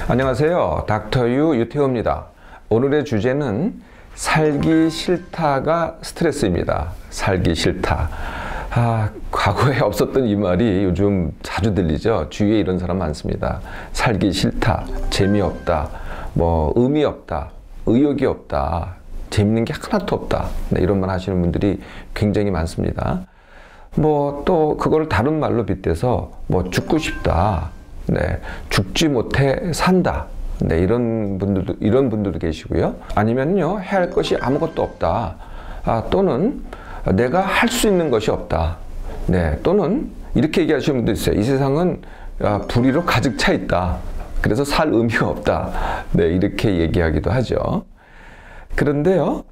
안녕하세요. 닥터유 유태호입니다. 오늘의 주제는 살기 싫다가 스트레스입니다. 살기 싫다. 과거에 없었던 이 말이 요즘 자주 들리죠. 주위에 이런 사람 많습니다. 살기 싫다, 재미없다, 의미 없다, 의욕이 없다, 재밌는 게 하나도 없다. 네, 이런 말 하시는 분들이 굉장히 많습니다. 또 그걸 다른 말로 빗대서 죽고 싶다. 네, 죽지 못해 산다. 네, 이런 분들도 계시고요. 아니면요, 해야 할 것이 아무것도 없다. 또는 내가 할 수 있는 것이 없다. 네, 또는 이렇게 얘기하시는 분도 있어요. 이 세상은 불의로 가득 차 있다. 그래서 살 의미가 없다. 네, 이렇게 얘기하기도 하죠. 그런데요,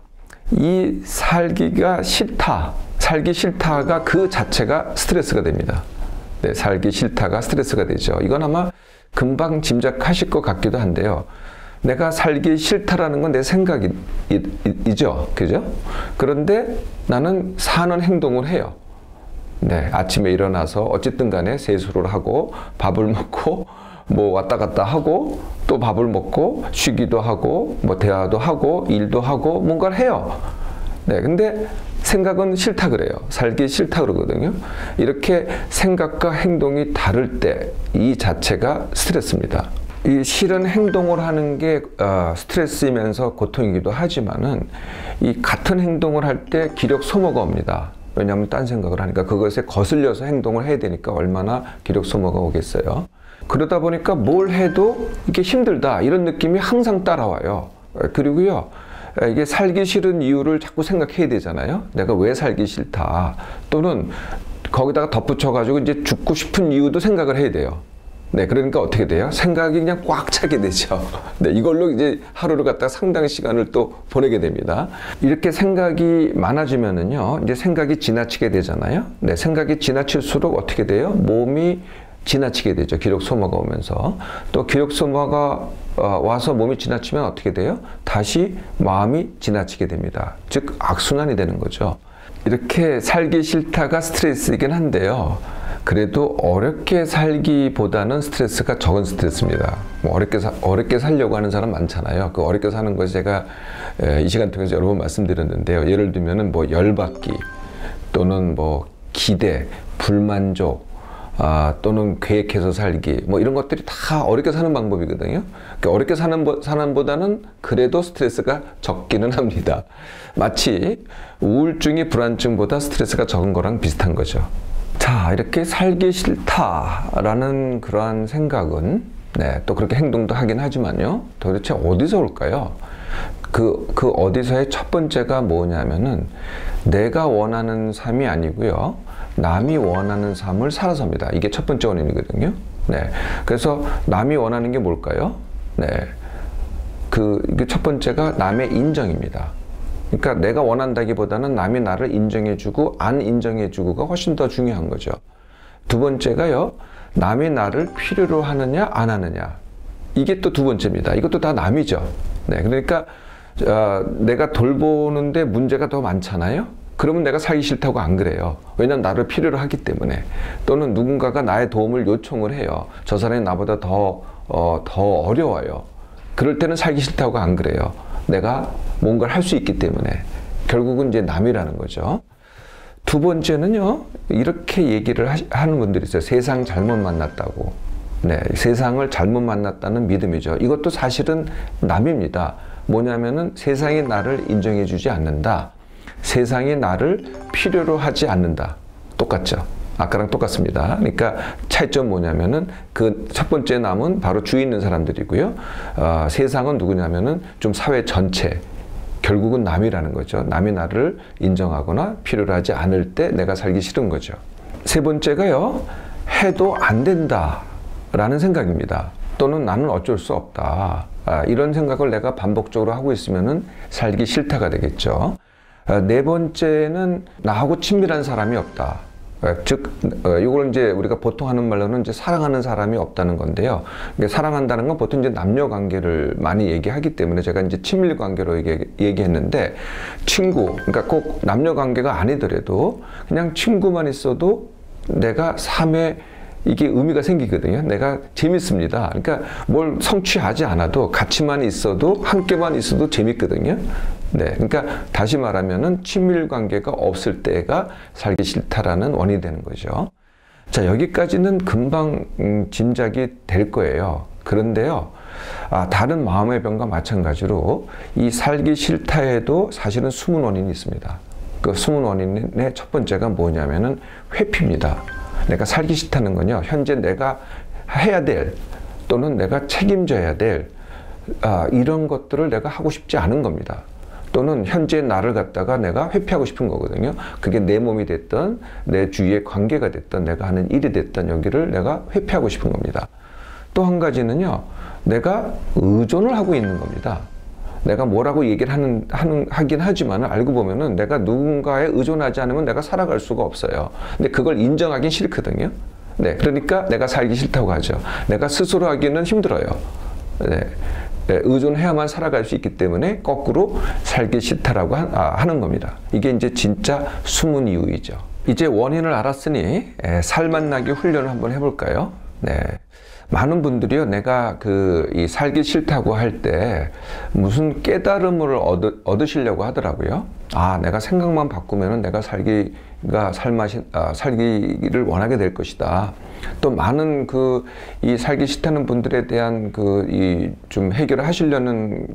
이 살기가 싫다. 살기 싫다가 그 자체가 스트레스가 됩니다. 네, 살기 싫다가 스트레스가 되죠. 이건 아마 금방 짐작하실 것 같기도 한데요. 내가 살기 싫다라는 건 내 생각이죠. 그죠? 그런데 나는 사는 행동을 해요. 네, 아침에 일어나서 어쨌든 간에 세수를 하고 밥을 먹고 왔다 갔다 하고 또 밥을 먹고 쉬기도 하고 대화도 하고 일도 하고 뭔가를 해요. 네, 근데 생각은 싫다 그래요. 살기 싫다 그러거든요. 이렇게 생각과 행동이 다를 때 이 자체가 스트레스입니다. 이 싫은 행동을 하는 게 스트레스이면서 고통이기도 하지만은 이 같은 행동을 할 때 기력 소모가 옵니다. 왜냐하면 딴 생각을 하니까 그것에 거슬려서 행동을 해야 되니까 얼마나 기력 소모가 오겠어요. 그러다 보니까 뭘 해도 이게 힘들다 이런 느낌이 항상 따라와요. 그리고요, 이게 살기 싫은 이유를 자꾸 생각해야 되잖아요. 내가 왜 살기 싫다. 또는 거기다가 덧붙여가지고 이제 죽고 싶은 이유도 생각을 해야 돼요. 네, 그러니까 어떻게 돼요? 생각이 그냥 꽉 차게 되죠. 네, 이걸로 이제 하루를 갖다가 상당히 시간을 또 보내게 됩니다. 이렇게 생각이 많아지면은요, 이제 생각이 지나치게 되잖아요. 네, 생각이 지나칠수록 어떻게 돼요? 몸이 지나치게 되죠. 기력 소모가 오면서. 또 기력 소모가 와서 몸이 지나치면 어떻게 돼요? 다시 마음이 지나치게 됩니다. 즉 악순환이 되는 거죠. 이렇게 살기 싫다가 스트레스이긴 한데요. 그래도 어렵게 살기보다는 스트레스가 적은 스트레스입니다. 어렵게 살려고 하는 사람 많잖아요. 그 어렵게 사는 것이 제가 이 시간 통해서 여러 번 말씀드렸는데요. 예를 들면은 열받기, 또는 기대, 불만족, 또는 계획해서 살기, 이런 것들이 다 어렵게 사는 방법이거든요. 그러니까 어렵게 사는 보다는 그래도 스트레스가 적기는 합니다. 마치 우울증이 불안증보다 스트레스가 적은 거랑 비슷한 거죠. 자, 이렇게 살기 싫다라는 그러한 생각은, 네, 또 그렇게 행동도 하긴 하지만요, 도대체 어디서 올까요? 그 어디서의 첫 번째가 뭐냐면은 내가 원하는 삶이 아니고요, 남이 원하는 삶을 살아섭니다. 이게 첫 번째 원인이거든요. 네, 그래서 남이 원하는 게 뭘까요? 네, 이게 첫 번째가 남의 인정입니다. 그러니까 내가 원한다기보다는 남이 나를 인정해주고 안 인정해주고가 훨씬 더 중요한 거죠. 두 번째가요, 남이 나를 필요로 하느냐 안 하느냐. 이게 또 두 번째입니다. 이것도 다 남이죠. 네, 그러니까 내가 돌보는데 문제가 더 많잖아요. 그러면 내가 살기 싫다고 안 그래요. 왜냐면 나를 필요로 하기 때문에. 또는 누군가가 나의 도움을 요청을 해요. 저 사람이 나보다 더 어려워요. 그럴 때는 살기 싫다고 안 그래요. 내가 뭔가를 할 수 있기 때문에. 결국은 이제 남이라는 거죠. 두 번째는요, 이렇게 얘기를 하는 분들이 있어요. 세상 잘못 만났다고. 네, 세상을 잘못 만났다는 믿음이죠. 이것도 사실은 남입니다. 뭐냐면은 세상이 나를 인정해주지 않는다. 세상이 나를 필요로 하지 않는다. 똑같죠. 아까랑 똑같습니다. 그러니까 차이점 뭐냐면은 그 첫 번째 남은 바로 주위 있는 사람들이고요. 세상은 누구냐면은 좀 사회 전체. 결국은 남이라는 거죠. 남이 나를 인정하거나 필요로 하지 않을 때 내가 살기 싫은 거죠. 세 번째가요, 해도 안 된다 라는 생각입니다. 또는 나는 어쩔 수 없다. 이런 생각을 내가 반복적으로 하고 있으면은 살기 싫다가 되겠죠. 네 번째는 나하고 친밀한 사람이 없다. 즉, 이걸 이제 우리가 보통 하는 말로는 이제 사랑하는 사람이 없다는 건데요. 사랑한다는 건 보통 이제 남녀 관계를 많이 얘기하기 때문에 제가 이제 친밀 관계로 얘기했는데, 친구, 그러니까 꼭 남녀 관계가 아니더라도 그냥 친구만 있어도 내가 삶에 이게 의미가 생기거든요. 내가 재밌습니다. 그러니까 뭘 성취하지 않아도 같이만 있어도 함께만 있어도 재밌거든요. 네, 그러니까 다시 말하면은 친밀 관계가 없을 때가 살기 싫다라는 원인이 되는 거죠. 자, 여기까지는 금방 짐작이 될 거예요. 그런데요, 다른 마음의 병과 마찬가지로 이 살기 싫다에도 사실은 숨은 원인이 있습니다. 그 숨은 원인의 첫 번째가 뭐냐면은 회피입니다. 내가 살기 싫다는 건요, 현재 내가 해야 될 또는 내가 책임져야 될 이런 것들을 내가 하고 싶지 않은 겁니다. 또는 현재 나를 갖다가 내가 회피하고 싶은 거거든요. 그게 내 몸이 됐든 내 주위의 관계가 됐든 내가 하는 일이 됐든 여기를 내가 회피하고 싶은 겁니다. 또 한 가지는요, 내가 의존을 하고 있는 겁니다. 내가 뭐라고 얘기를 하긴 하지만 알고 보면은 내가 누군가에 의존하지 않으면 내가 살아갈 수가 없어요. 근데 그걸 인정하긴 싫거든요. 네, 그러니까 내가 살기 싫다고 하죠. 내가 스스로 하기는 힘들어요. 네, 의존해야만 살아갈 수 있기 때문에 거꾸로 살기 싫다라고 하는 겁니다. 이게 이제 진짜 숨은 이유이죠. 이제 원인을 알았으니 살맛나기 훈련을 한번 해볼까요? 네. 많은 분들이요, 내가 이 살기 싫다고 할 때 무슨 깨달음을 얻으시려고 하더라고요. 내가 생각만 바꾸면은 내가 살기를 원하게 될 것이다. 또 많은 이 살기 싫다는 분들에 대한 좀 해결을 하시려는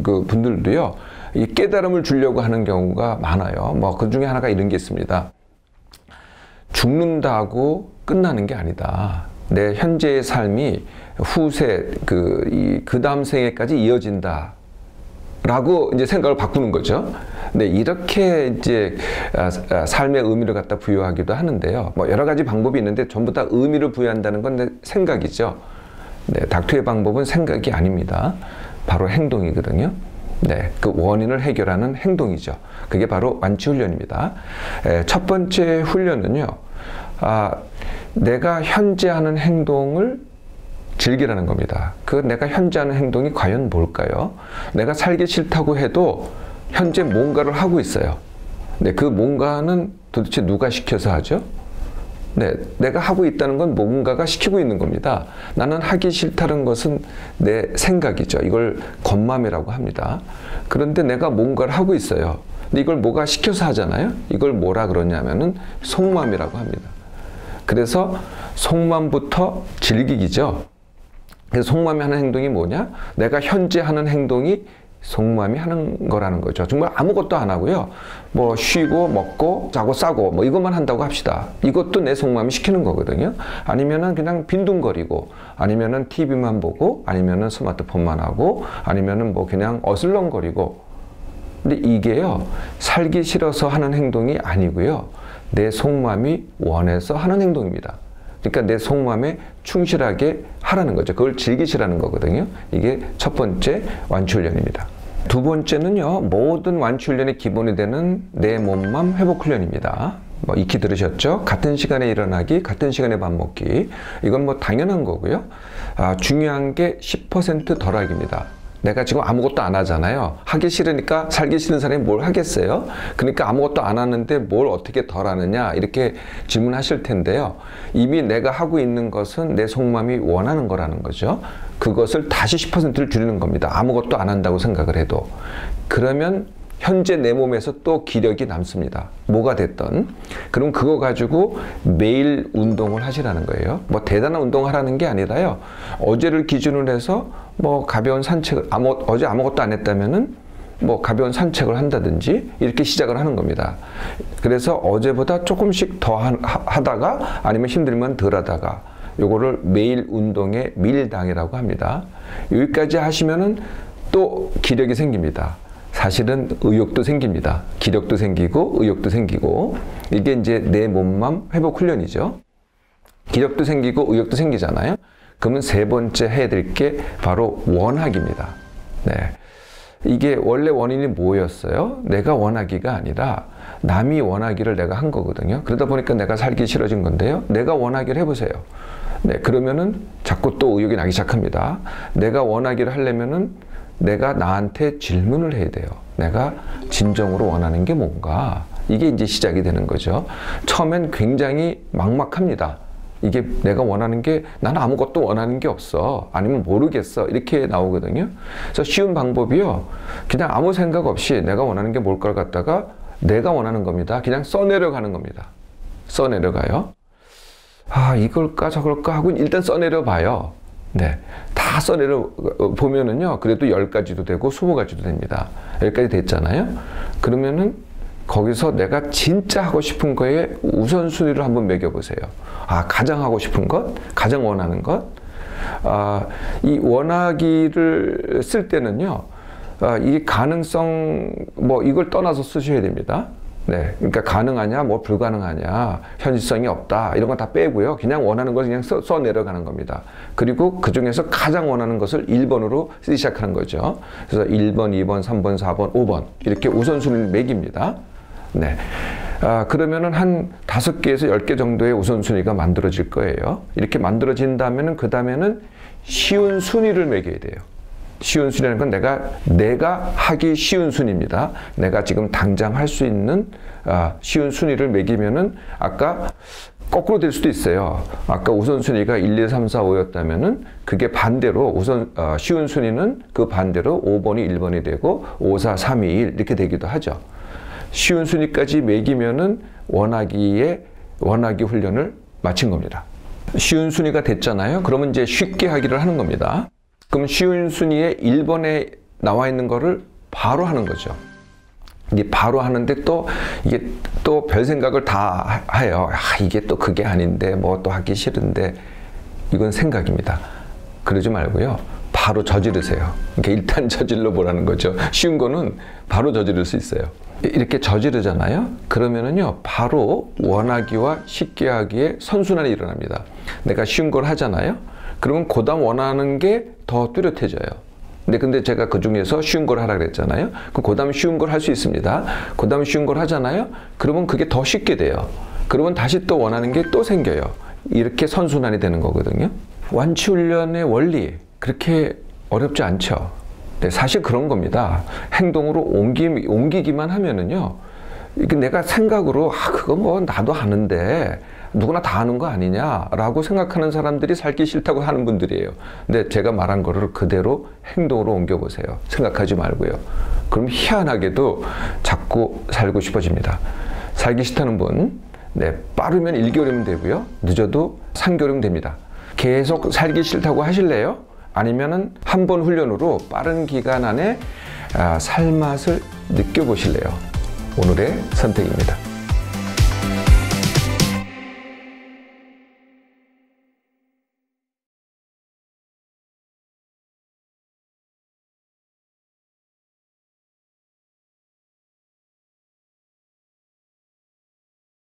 분들도요, 이 깨달음을 주려고 하는 경우가 많아요. 뭐 그 중에 하나가 이런 게 있습니다. 죽는다고 끝나는 게 아니다. 내 현재의 삶이 후세 그 다음 생에까지 이어진다. 라고 이제 생각을 바꾸는 거죠. 네, 이렇게 이제 삶의 의미를 갖다 부여하기도 하는데요. 뭐 여러 가지 방법이 있는데 전부 다 의미를 부여한다는 건 내 생각이죠. 네, 닥터의 방법은 생각이 아닙니다. 바로 행동이거든요. 네, 그 원인을 해결하는 행동이죠. 그게 바로 완치 훈련입니다. 첫 번째 훈련은요, 내가 현재 하는 행동을 즐기라는 겁니다. 내가 현재 하는 행동이 과연 뭘까요? 내가 살기 싫다고 해도 현재 뭔가를 하고 있어요. 네, 그 뭔가는 도대체 누가 시켜서 하죠? 네, 내가 하고 있다는 건 뭔가가 시키고 있는 겁니다. 나는 하기 싫다는 것은 내 생각이죠. 이걸 겉맘이라고 합니다. 그런데 내가 뭔가를 하고 있어요. 근데 이걸 뭐가 시켜서 하잖아요. 이걸 뭐라 그러냐면은 속맘이라고 합니다. 그래서 속맘부터 즐기기죠. 그래서 속맘이 하는 행동이 뭐냐? 내가 현재 하는 행동이 속맘이 하는 거라는 거죠. 정말 아무것도 안 하고요. 뭐 쉬고 먹고 자고 싸고 뭐 이것만 한다고 합시다. 이것도 내 속맘이 시키는 거거든요. 아니면은 그냥 빈둥거리고, 아니면은 TV만 보고, 아니면은 스마트폰만 하고, 아니면은 뭐 그냥 어슬렁거리고. 근데 이게요, 살기 싫어서 하는 행동이 아니고요, 내 속맘이 원해서 하는 행동입니다. 그러니까 내 속맘에 충실하게 하라는 거죠. 그걸 즐기시라는 거거든요. 이게 첫 번째 완치훈련입니다. 두 번째는요, 모든 완치훈련의 기본이 되는 내 몸맘 회복 훈련입니다. 뭐 익히 들으셨죠? 같은 시간에 일어나기, 같은 시간에 밥 먹기. 이건 뭐 당연한 거고요. 중요한 게 10% 덜하기입니다. 내가 지금 아무것도 안 하잖아요. 하기 싫으니까 살기 싫은 사람이 뭘 하겠어요? 그러니까 아무것도 안 하는데 뭘 어떻게 덜 하느냐 이렇게 질문하실 텐데요. 이미 내가 하고 있는 것은 내 속맘이 원하는 거라는 거죠. 그것을 다시 10%를 줄이는 겁니다. 아무것도 안 한다고 생각을 해도. 그러면 현재 내 몸에서 또 기력이 남습니다. 뭐가 됐든. 그럼 그거 가지고 매일 운동을 하시라는 거예요. 뭐 대단한 운동을 하라는 게 아니라요, 어제를 기준으로 해서 뭐 가벼운 산책을, 어제 아무것도 안 했다면은 뭐 가벼운 산책을 한다든지 이렇게 시작을 하는 겁니다. 그래서 어제보다 조금씩 더 하다가, 아니면 힘들면 덜 하다가, 요거를 매일 운동의 밀당이라고 합니다. 여기까지 하시면은 또 기력이 생깁니다. 사실은 의욕도 생깁니다. 기력도 생기고 의욕도 생기고, 이게 이제 내 몸맘 회복 훈련이죠. 기력도 생기고 의욕도 생기잖아요. 그러면 세 번째 해야 될 게 바로 원하기입니다. 네. 이게 원래 원인이 뭐였어요? 내가 원하기가 아니라 남이 원하기를 내가 한 거거든요. 그러다 보니까 내가 살기 싫어진 건데요. 내가 원하기를 해보세요. 네, 그러면은 자꾸 또 의욕이 나기 시작합니다. 내가 원하기를 하려면은 내가 나한테 질문을 해야 돼요. 내가 진정으로 원하는 게 뭔가? 이게 이제 시작이 되는 거죠. 처음엔 굉장히 막막합니다. 이게 내가 원하는 게 나는 아무것도 원하는 게 없어. 아니면 모르겠어. 이렇게 나오거든요. 그래서 쉬운 방법이요. 그냥 아무 생각 없이 내가 원하는 게 뭘까를 갖다가 내가 원하는 겁니다. 그냥 써내려가는 겁니다. 써내려가요. 아, 이걸까 저걸까 하고 일단 써내려 봐요. 네. 다 써내려 보면은요. 그래도 10가지도 되고 20가지도 됩니다. 10가지 됐잖아요. 그러면은 거기서 내가 진짜 하고 싶은 거에 우선순위를 한번 매겨보세요. 아, 가장 하고 싶은 것, 가장 원하는 것. 아, 이 원하기를 쓸 때는요, 이 가능성, 뭐, 이걸 떠나서 쓰셔야 됩니다. 네. 그러니까 가능하냐, 뭐, 불가능하냐, 현실성이 없다, 이런 거 다 빼고요. 그냥 원하는 것을 그냥 써 내려가는 겁니다. 그리고 그 중에서 가장 원하는 것을 1번으로 쓰기 시작하는 거죠. 그래서 1번, 2번, 3번, 4번, 5번. 이렇게 우선순위를 매깁니다. 네. 그러면은 한 5개에서 10개 정도의 우선순위가 만들어질 거예요. 이렇게 만들어진다면은 그 다음에는 쉬운 순위를 매겨야 돼요. 쉬운 순위라는 건 내가 하기 쉬운 순위입니다. 내가 지금 당장 할 수 있는 쉬운 순위를 매기면은 아까 거꾸로 될 수도 있어요. 아까 우선순위가 1, 2, 3, 4, 5였다면은 그게 반대로 쉬운 순위는 그 반대로 5번이 1번이 되고 5, 4, 3, 2, 1 이렇게 되기도 하죠. 쉬운 순위까지 매기면은 원하기 훈련을 마친 겁니다. 쉬운 순위가 됐잖아요. 그러면 이제 쉽게 하기를 하는 겁니다. 그럼 쉬운 순위에 1번에 나와 있는 거를 바로 하는 거죠. 이게 바로 하는데 이게 또 별 생각을 다 해요. 아, 이게 또 그게 아닌데, 뭐 또 하기 싫은데. 이건 생각입니다. 그러지 말고요. 바로 저지르세요. 그러니까 일단 저질러 보라는 거죠. 쉬운 거는 바로 저지를 수 있어요. 이렇게 저지르잖아요. 그러면은요, 바로 원하기와 쉽게 하기에 선순환이 일어납니다. 내가 쉬운 걸 하잖아요. 그러면 그다음 원하는 게 더 뚜렷해져요. 근데 제가 그 중에서 쉬운 걸 하라 그랬잖아요. 그럼 그다음 쉬운 걸 할 수 있습니다. 그다음 쉬운 걸 하잖아요. 그러면 그게 더 쉽게 돼요. 그러면 다시 또 원하는 게 또 생겨요. 이렇게 선순환이 되는 거거든요. 완치훈련의 원리, 그렇게 어렵지 않죠. 네, 사실 그런 겁니다. 행동으로 옮기기만 하면은요, 내가 생각으로, 그거 뭐 나도 하는데, 누구나 다 하는 거 아니냐라고 생각하는 사람들이 살기 싫다고 하는 분들이에요. 근데 제가 말한 거를 그대로 행동으로 옮겨보세요. 생각하지 말고요. 그럼 희한하게도 자꾸 살고 싶어집니다. 살기 싫다는 분, 네, 빠르면 1개월이면 되고요. 늦어도 3개월이면 됩니다. 계속 살기 싫다고 하실래요? 아니면은 한 번 훈련으로 빠른 기간 안에 살맛을 느껴보실래요? 오늘의 선택입니다.